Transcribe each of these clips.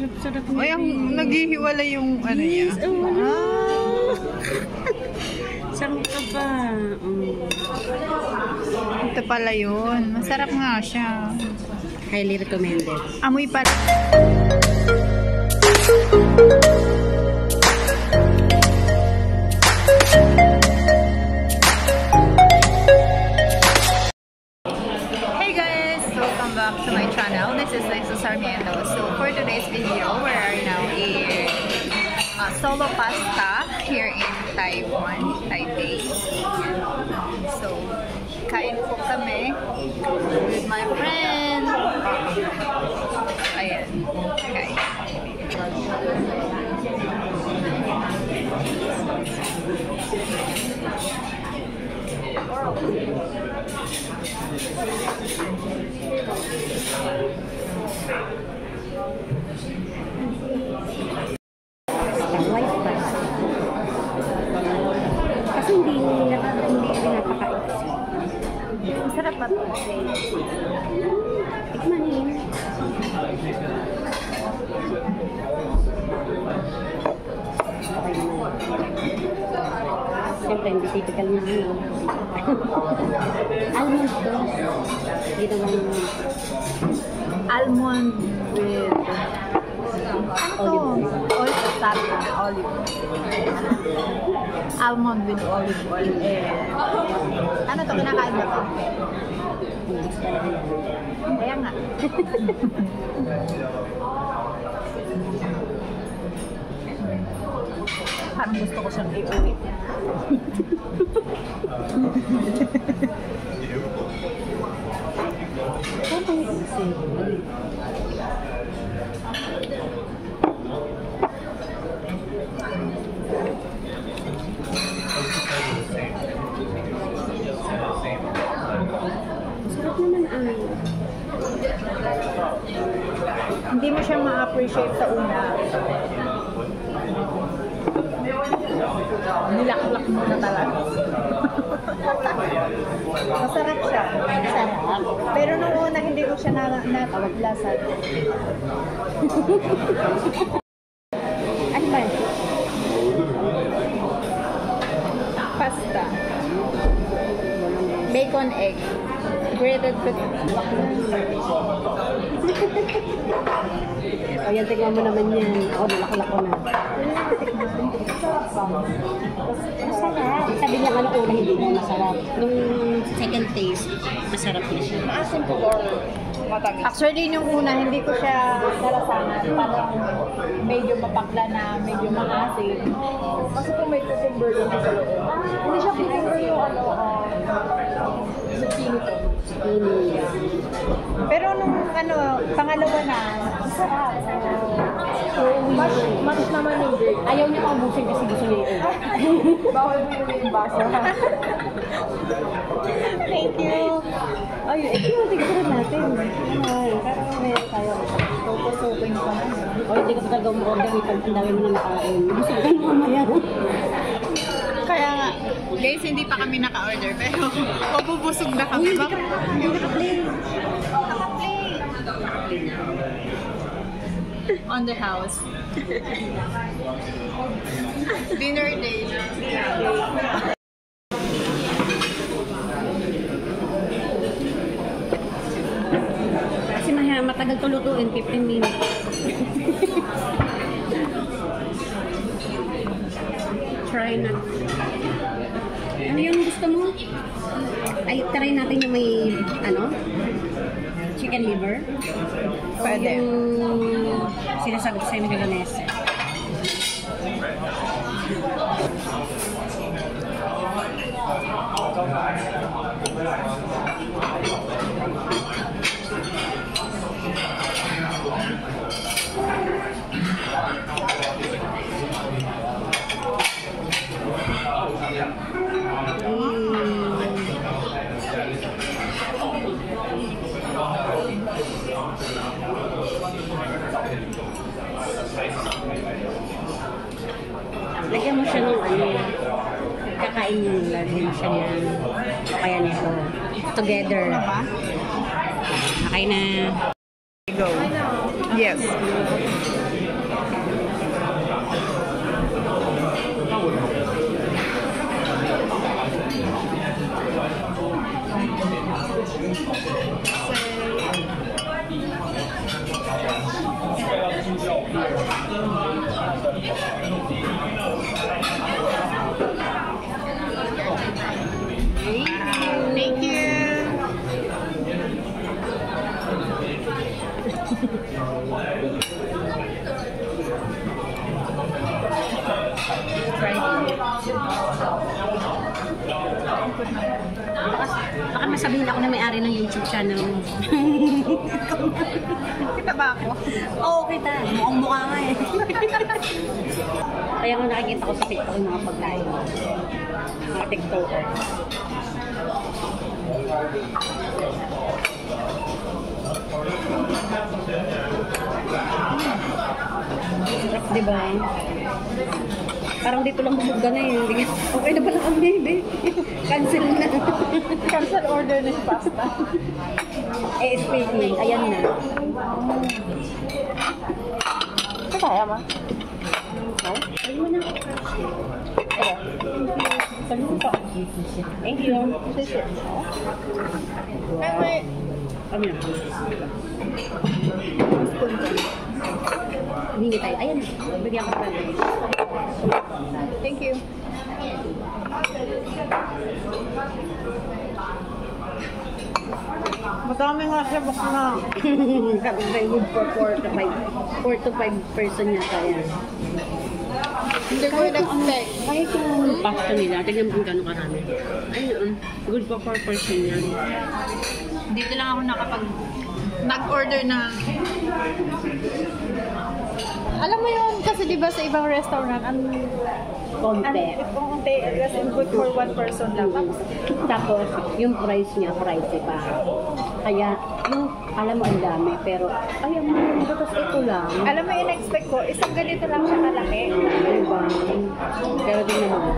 Sarap-sarap niya. Ay, ang naghihiwalay yung ano yes, niya. Saan ka ba? Ito pala yun. Masarap nga siya. Highly recommended. Amoy pa. Hey guys! Welcome back to my channel. This is Lisa Sarmiento. So for today's video, we are now in solo pasta here in Taiwan, Taipei. So, kain po kami with my friend. Ayan. Kain. Kasi hindi napakain. Masarap ba ito? Tikmanin. Siyempre, hindi typical na ano. Almond to. Dito lang. Almond with Olive oil. olive. Almond with olive oil. Ano to? Kinakain ba to? Kaya nga. Parang gusto ko siyang i-uwi. Sarap naman ang Hindi mo siya ma-appreciate sa una. Nilaklak mo na talaga. Masarap siya. Masarap. Pero nung una, hindi ko siya natawaglasan. ano ba? Pasta. Bacon egg. Grated O yan, tignan mo naman yan. Ako, nalaklak ko na. Masarap. Sabi niya ano una, hindi na masarap. Nung second taste, masarap na siya. Maasim po or matamis? Actually, yung una, hindi ko siya nalasanan. Parang medyo mapakla na, medyo maasim. Kasi kung may cucumber doon sa loob. Hindi siya cucumber yung zucchini to. Pero nung pangalawa na, masarap. Mas naman yung break. Ayaw niya paubusin kasi gusto niya ito. Bawal mo yung basa. Thank you. Ay, ito tignan natin. Pero meron tayo. Tutusukin ko na. O hindi ka talaga umorder pag ang dami mo na nakain. Gusto ka naman mamaya. Kaya nga, guys, hindi pa kami naka-order, pero mabubusog na kami. Hindi naka-play. On the house. Dinner day na. Kasi matagal to lutuin, 15 minutes. Try na. Ano yung gusto mo? Ay, try natin yung may, chicken liver. Pwede. O yung sinasabi ko sa'yo Milanese. Lagyan mo siya ng kakain yung lagyan mo siya niyan. Kaya nito. Together. Okay na. Go. Yes. Thank you. Try it. Baka masabihin ako na may-ari ng YouTube channel mo. Kita ba ako? Oo, kita. Mukhang mukha nga eh. Kaya kung nakikita ko sa TikTok yung mga pagkain. Mga TikToker. Sarap, diba? Parang dito lang bumugda na eh. Okay na pala kami, babe. Cancel na. Cancel order ng pasta. Eh, speaking, ayan na. Ito kaya ma? No? Ayun mo na. Ito. Saluto pa. Thank you. Ay, may... Ano na? Hindi tayo. Ayan. Bigyan ko pa. Thank you. Madami nga siya baka na. Very good for 4 to 5 person yata yan. Hindi ko in-expect. Kahit yung pasta nila, tignan mo kung gano'ng karami. Ayun, good for 4 person yan. Dito lang ako nag-order na. Alam mo yun, kasi diba sa ibang restaurant, Konti. konti, as in good for one person lang. Tapos, yung price niya, pricey pa. Kaya, yung, alam mo, ang dami. Pero, ay, ang mga tapos ito lang. Alam mo, in-expect ko, isang ganito lang siya kalaki. Diba? Pero din naman.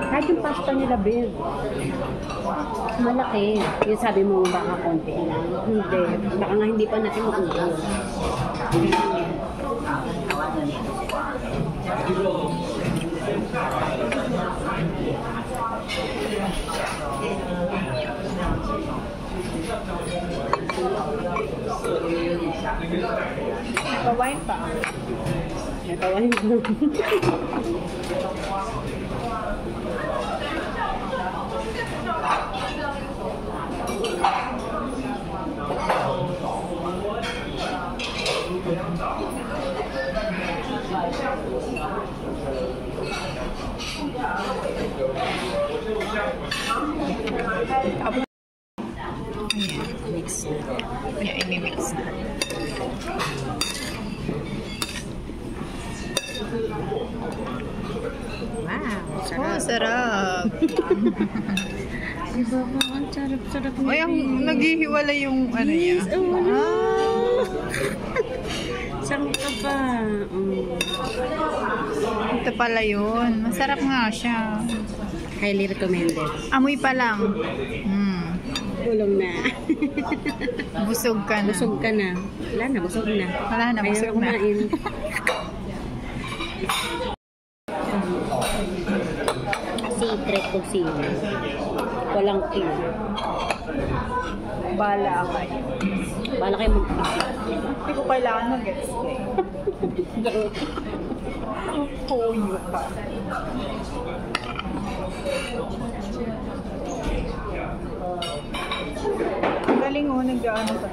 Kahit yung pasta nila, babe. Malaki. Yung sabi mo, baka konti lang. Hindi. Baka nga hindi pa natin maubos. Pa-wine pa. Natawain ko. Mix. Yeah, i-mix na. Wow, Oh, sarap. Diba ba? Ang sarap-sarap niya. Ay, ang naghihiwala yung ano niya. Sarap ka pa. Ito pala yun. Masarap nga siya. Highly recommended. Amoy pa lang. Tulong na. Busog ka na. Busog ka na. Wala na, busog na. Wala na, busog na. Kumain. Secret kung sino. Walang kill. Bala kayo. Bala kayo mag-isip. Hindi ko kailangan mag-guess. Puyo ka. Galing o, nag-ano ka.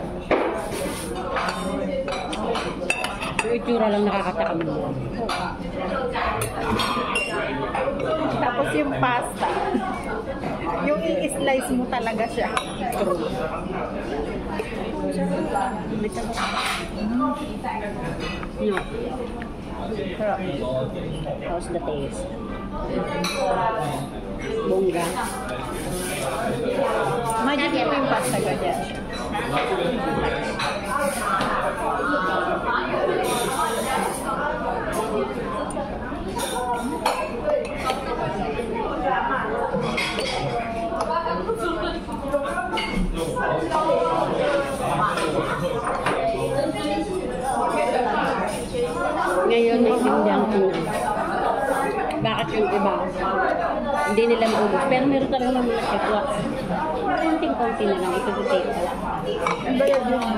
Yung itsura lang nakakatakam mo. Tapos yung pasta. Yung i-slice mo talaga siya. True. No. Sarap. How's the taste? Bongga. Imagine mo yung pasta ganyan. Ngayon, naiintindihan ko na bakit yung iba hindi nila maubos. Pero meron talaga ng mga kapwa. Konting-konti na lang. Ito yung take out. Bayad yun.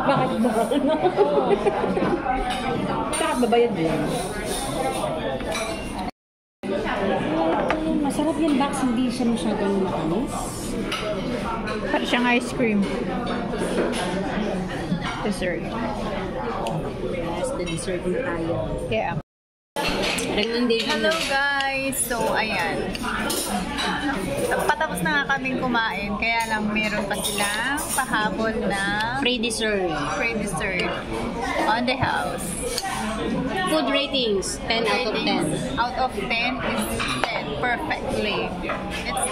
Bakit ba? babayad mo. Masarap yung box, hindi siya masyadong matamis. Para siyang ice cream. Dessert. Yes, the dessert na tayo. Yeah. Recommendation. Hello guys! So, ayan. Patapos na nga kaming kumain, kaya lang meron pa silang pahabol na Free dessert. free dessert on the house. Food ratings, 10 out of 10. Out of 10 is 10 perfectly. It's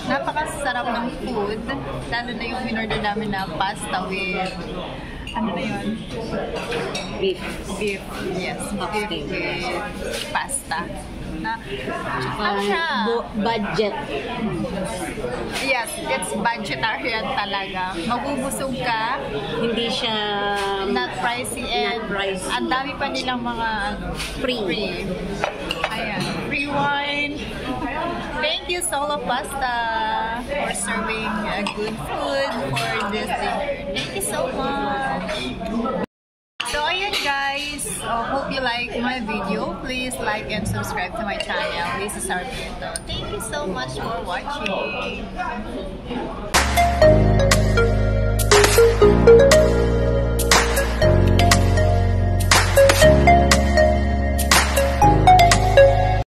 napakasarap ng food. Lalo na yung in-order namin na pasta with ano na yun? Beef. Beef. Yes, Okay. beef with pasta. Ano siya? Budget. Yes, it's vegetarian talaga. Mabubusog ka. Hindi siya Not pricey and Not pricey. ang dami pa nilang mga free. Ayan, free wine. Thank you Solo Pasta for serving good food for this dinner. Thank you so much. So ayan guys, hope you like my video. Please like and subscribe to my channel. This is Sarmiento. Thank you so much for watching.